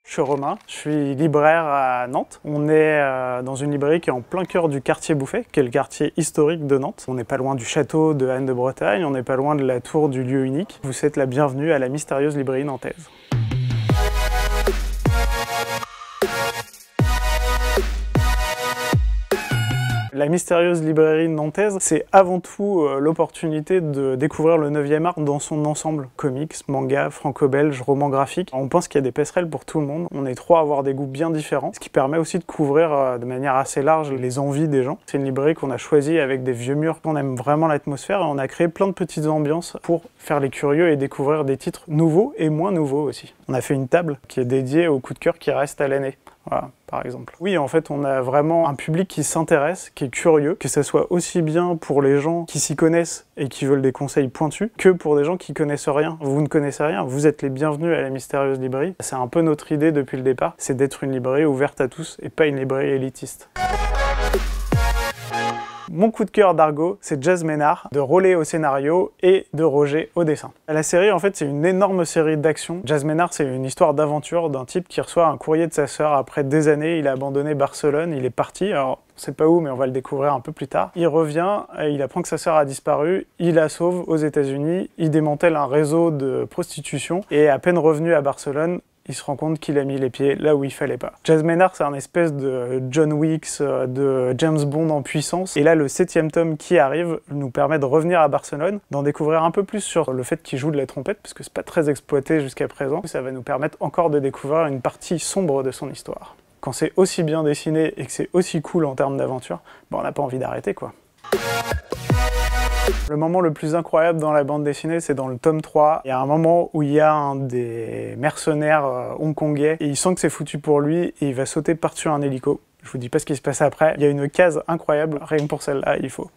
Je suis Romain, je suis libraire à Nantes. On est dans une librairie qui est en plein cœur du quartier Bouffay, qui est le quartier historique de Nantes. On n'est pas loin du château de Anne de Bretagne, on n'est pas loin de la tour du lieu unique. Vous êtes la bienvenue à la mystérieuse librairie nantaise. La mystérieuse librairie nantaise, c'est avant tout l'opportunité de découvrir le 9e art dans son ensemble. Comics, manga, franco-belge, roman graphique. On pense qu'il y a des passerelles pour tout le monde. On est trois à avoir des goûts bien différents, ce qui permet aussi de couvrir de manière assez large les envies des gens. C'est une librairie qu'on a choisie avec des vieux murs. On aime vraiment l'atmosphère et on a créé plein de petites ambiances pour faire les curieux et découvrir des titres nouveaux et moins nouveaux aussi. On a fait une table qui est dédiée aux coups de cœur qui restent à l'année. Voilà, par exemple. Oui, en fait, on a vraiment un public qui s'intéresse, qui est curieux, que ce soit aussi bien pour les gens qui s'y connaissent et qui veulent des conseils pointus, que pour des gens qui connaissent rien. Vous ne connaissez rien, vous êtes les bienvenus à la mystérieuse librairie. C'est un peu notre idée depuis le départ, c'est d'être une librairie ouverte à tous et pas une librairie élitiste. Mon coup de cœur d'Argo, c'est Jazz Ménard, de Rollet au scénario et de Roger au dessin. La série, en fait, c'est une énorme série d'action. Jazz Ménard, c'est une histoire d'aventure d'un type qui reçoit un courrier de sa sœur. Après des années, il a abandonné Barcelone, il est parti. Alors, on sait pas où, mais on va le découvrir un peu plus tard. Il revient, et il apprend que sa sœur a disparu, il la sauve aux États-Unis, il démantèle un réseau de prostitution, et à peine revenu à Barcelone, il se rend compte qu'il a mis les pieds là où il fallait pas. Jazz Ménard, c'est un espèce de John Wick, de James Bond en puissance. Et là, le 7e tome qui arrive nous permet de revenir à Barcelone, d'en découvrir un peu plus sur le fait qu'il joue de la trompette, parce que c'est pas très exploité jusqu'à présent. Ça va nous permettre encore de découvrir une partie sombre de son histoire. Quand c'est aussi bien dessiné et que c'est aussi cool en termes d'aventure, on n'a pas envie d'arrêter, quoi. Le moment le plus incroyable dans la bande dessinée, c'est dans le tome 3. Il y a un moment où il y a un des mercenaires hongkongais et il sent que c'est foutu pour lui et il va sauter par-dessus un hélico. Je vous dis pas ce qui se passe après. Il y a une case incroyable, rien que pour celle-là, il faut.